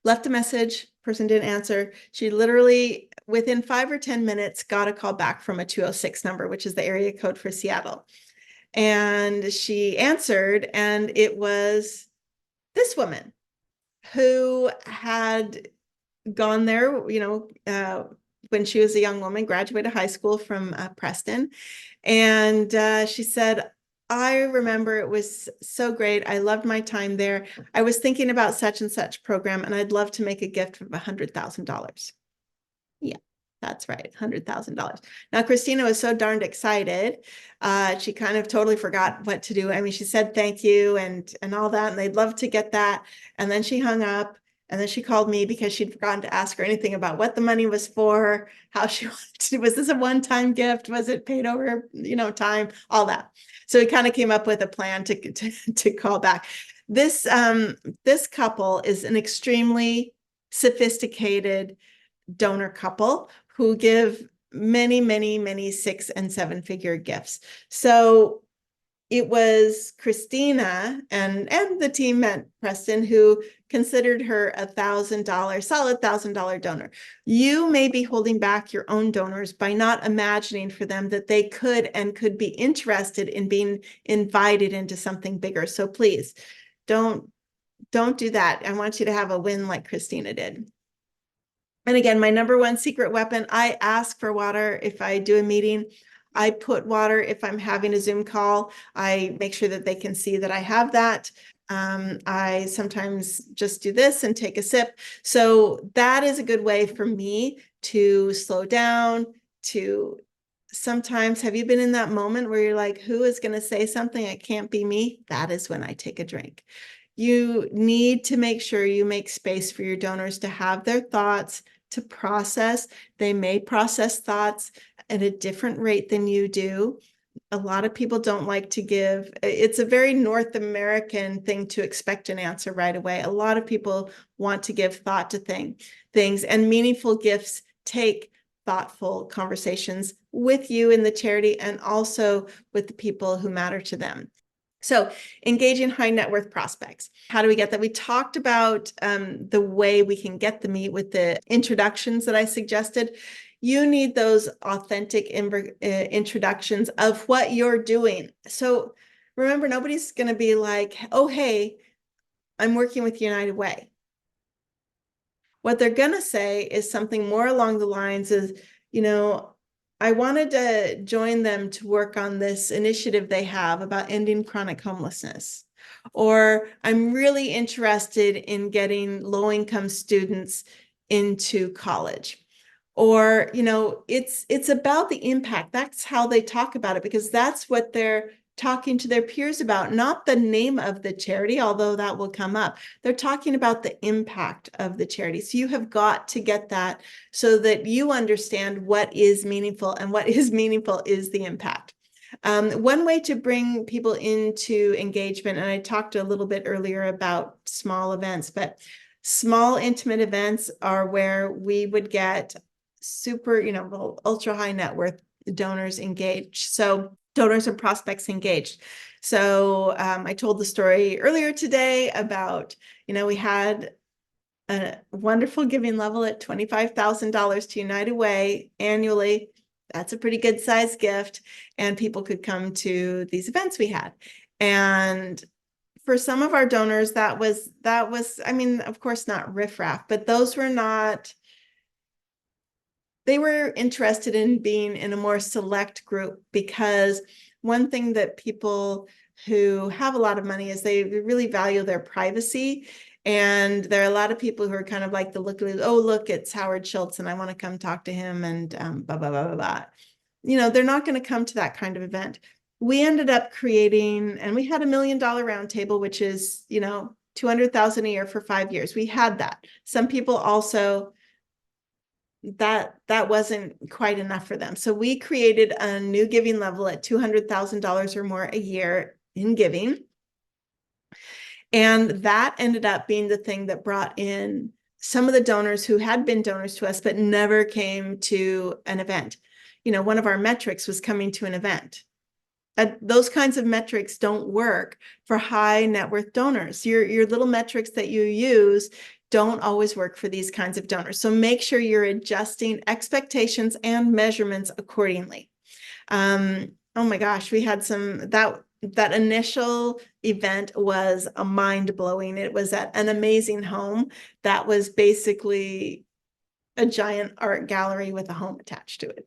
A: Left a message, person didn't answer. She literally, within 5 or 10 minutes, got a call back from a 206 number, which is the area code for Seattle. And she answered, and it was this woman who had gone there, when she was a young woman, graduated high school from Preston. And she said, I remember it was so great. I loved my time there. I was thinking about such and such program, and I'd love to make a gift of $100,000. Yeah, that's right, $100,000. Now, Christina was so darned excited. She kind of totally forgot what to do. I mean, she said thank you and all that, and they'd love to get that. And then she hung up. And then she called me because she'd forgotten to ask her anything about what the money was for, how she wanted to, was this a one-time gift? Was it paid over, time, all that. So we kind of came up with a plan to call back. This couple is an extremely sophisticated donor couple who give many, many, many 6- and 7-figure gifts. So it was Christina and the team at Preston who considered her solid $1,000 donor. You may be holding back your own donors by not imagining for them that they could be interested in being invited into something bigger. So please don't do that. I want you to have a win like Christina did. And again, my number one secret weapon, I ask for water if I do a meeting. I put water if I'm having a Zoom call. I make sure that they can see that I have that. I sometimes just do this and take a sip. So that is a good way for me to slow down, to sometimes, have you been in that moment where you're like, who is going to say something? It can't be me. That is when I take a drink. You need to make sure you make space for your donors to have their thoughts, to process. They may process thoughts at a different rate than you do. A lot of people don't like to give. It's a very North American thing to expect an answer right away. A lot of people want to give thought to things, and meaningful gifts take thoughtful conversations with you in the charity and also with the people who matter to them. So engaging high net worth prospects. How do we get that? We talked about the way we can get the meet with the introductions that I suggested. You need those authentic introductions of what you're doing. So remember, nobody's going to be like, oh, hey, I'm working with United Way. What they're going to say is something more along the lines of, I wanted to join them to work on this initiative they have about ending chronic homelessness. Or I'm really interested in getting low-income students into college. Or, it's about the impact. That's how they talk about it, because that's what they're talking to their peers about, not the name of the charity, although that will come up. They're talking about the impact of the charity. So you have got to get that so that you understand what is meaningful, and what is meaningful is the impact. One way to bring people into engagement, and I talked a little bit earlier about small events, but small intimate events are where we would get super, ultra high net worth donors engaged. So donors and prospects engaged. So I told the story earlier today about, we had a wonderful giving level at $25,000 to United Way annually. That's a pretty good size gift. And people could come to these events we had. And for some of our donors, that was, of course, not riffraff, but those were not, they were interested in being in a more select group, because one thing that people who have a lot of money is they really value their privacy. And there are a lot of people who are kind of like the look, it's Howard Schultz and I want to come talk to him and blah, blah, blah, blah, blah. They're not going to come to that kind of event. We ended up creating, and we had $1 million roundtable, which is, $200,000 a year for 5 years. We had that. Some people also, that wasn't quite enough for them. So we created a new giving level at $200,000 or more a year in giving. And that ended up being the thing that brought in some of the donors who had been donors to us, but never came to an event. One of our metrics was coming to an event. Those kinds of metrics don't work for high net worth donors. Your little metrics that you use don't always work for these kinds of donors. So make sure you're adjusting expectations and measurements accordingly. Oh my gosh, we had that initial event was a mind-blowing. It was at an amazing home that was basically a giant art gallery with a home attached to it.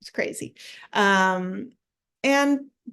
A: It's crazy. And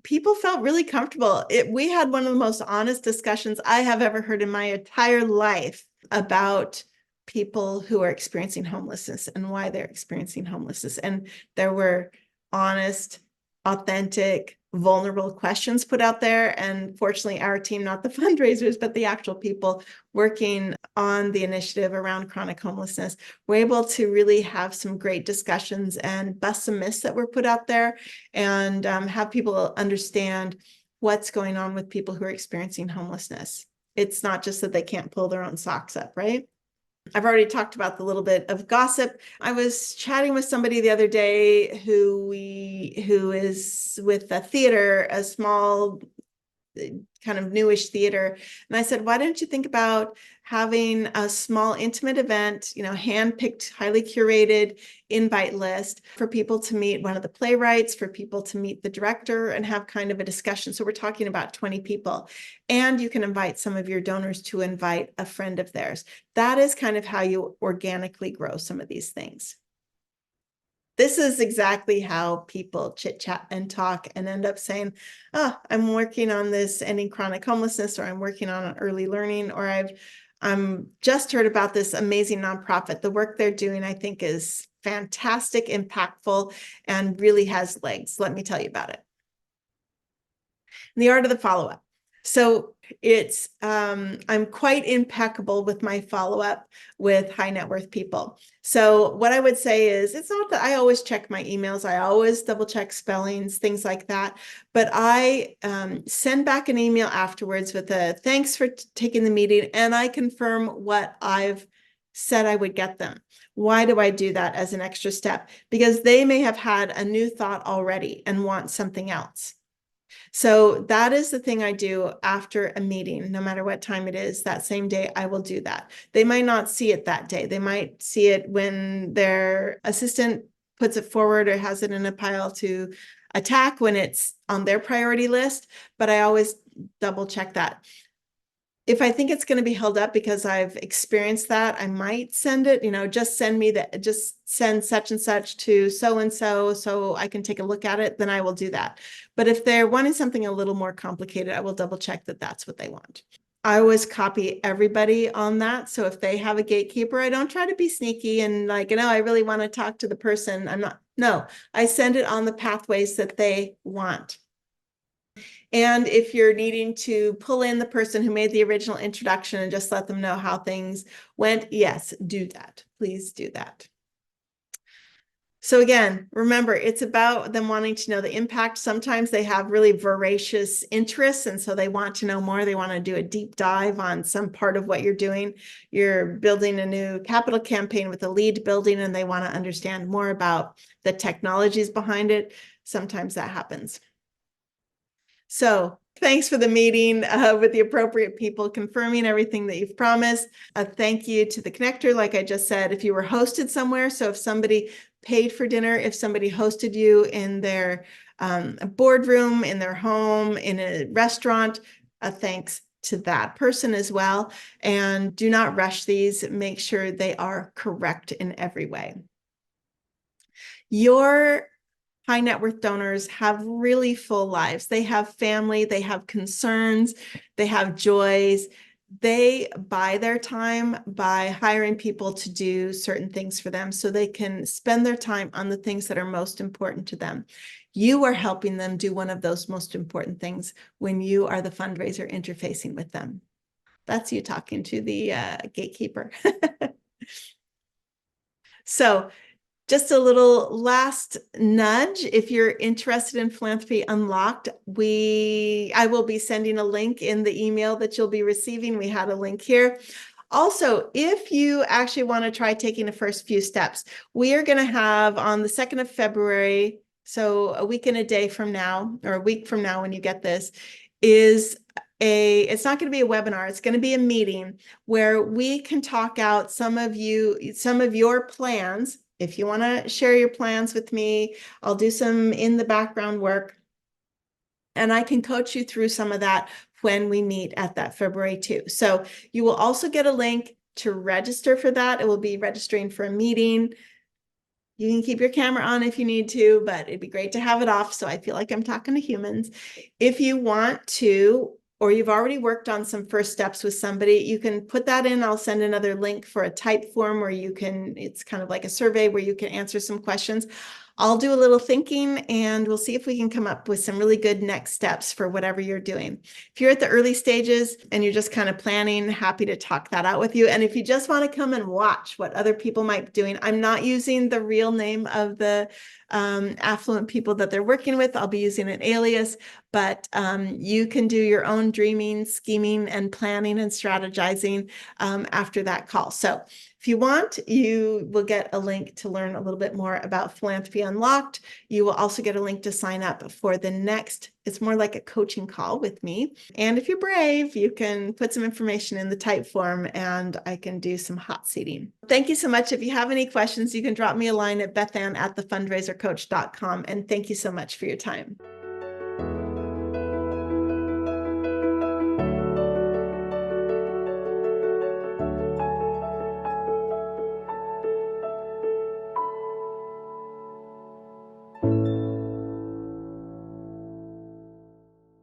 A: people felt really comfortable. We had one of the most honest discussions I have ever heard in my entire life about people who are experiencing homelessness and why they're experiencing homelessness. And there were honest, authentic, vulnerable questions put out there. And fortunately, our team, not the fundraisers, but the actual people working on the initiative around chronic homelessness, were able to really have some great discussions and bust some myths that were put out there, and have people understand what's going on with people who are experiencing homelessness. It's not just that they can't pull their own socks up, right? I've already talked about the little bit of gossip. I was chatting with somebody the other day who is with a theater, a small kind of newish theater. And I said, why don't you think about having a small intimate event, hand-picked, highly curated invite list for people to meet one of the playwrights, for people to meet the director and have kind of a discussion. So we're talking about 20 people. And you can invite some of your donors to invite a friend of theirs. That is kind of how you organically grow some of these things. This is exactly how people chit chat and talk and end up saying, oh, I'm working on this ending chronic homelessness, or I'm working on early learning, or I'm just heard about this amazing nonprofit. The work they're doing, I think, is fantastic, impactful, and really has legs. Let me tell you about it. The art of the follow-up. So it's, I'm quite impeccable with my follow-up with high net worth people. So what I would say is, it's not that I always check my emails. I always double check spellings, things like that. But I send back an email afterwards with a thanks for taking the meeting. And I confirm what I've said I would get them. Why do I do that as an extra step? Because they may have had a new thought already and want something else. So that is the thing I do after a meeting, no matter what time it is, that same day, I will do that. They might not see it that day. They might see it when their assistant puts it forward or has it in a pile to attack when it's on their priority list, but I always double check that. If I think it's going to be held up because I've experienced that, I might send it, just send such and such to so-and-so so I can take a look at it, then I will do that. But if they're wanting something a little more complicated, I will double check that that's what they want. I always copy everybody on that. So if they have a gatekeeper, I don't try to be sneaky and I really want to talk to the person. No, I send it on the pathways that they want. And if you're needing to pull in the person who made the original introduction and just let them know how things went, yes, do that. Please do that. So again, remember, it's about them wanting to know the impact. Sometimes they have really voracious interests, and so they want to know more. They want to do a deep dive on some part of what you're doing. You're building a new capital campaign with a lead building, and they want to understand more about the technologies behind it. Sometimes that happens. So thanks for the meeting with the appropriate people, confirming everything that you've promised. A thank you to the connector, like I just said, if you were hosted somewhere. So if somebody paid for dinner, if somebody hosted you in their boardroom, in their home, in a restaurant, a thanks to that person as well. And do not rush these. Make sure they are correct in every way. Your high net worth donors have really full lives. They have family, they have concerns, they have joys. They buy their time by hiring people to do certain things for them so they can spend their time on the things that are most important to them. You are helping them do one of those most important things when you are the fundraiser interfacing with them. That's you talking to the gatekeeper. So just a little last nudge. If you're interested in Philanthropy Unlocked, I will be sending a link in the email that you'll be receiving. We had a link here. Also, if you actually want to try taking the first few steps, we are going to have on the 2nd of February, so a week and a day from now, or a week from now when you get this, it's not going to be a webinar, it's going to be a meeting where we can talk out some of your plans. If you want to share your plans with me, I'll do some in the background work and I can coach you through some of that when we meet at that February 2. So you will also get a link to register for that. It will be registering for a meeting. You can keep your camera on if you need to, but it'd be great to have it off so I feel like I'm talking to humans. If you want to, or you've already worked on some first steps with somebody, you can put that in. I'll send another link for a type form where it's kind of like a survey where you can answer some questions. I'll do a little thinking and we'll see if we can come up with some really good next steps for whatever you're doing. If you're at the early stages and you're just kind of planning, happy to talk that out with you. And if you just want to come and watch what other people might be doing, I'm not using the real name of the affluent people that they're working with. I'll be using an alias, but you can do your own dreaming, scheming, and planning and strategizing after that call. So if you want, you will get a link to learn a little bit more about Philanthropy Unlocked. You will also get a link to sign up for the next, it's more like a coaching call with me. And if you're brave, you can put some information in the type form and I can do some hot seating. Thank you so much. If you have any questions, you can drop me a line at bethann@thefundraisercoach.com. And thank you so much for your time.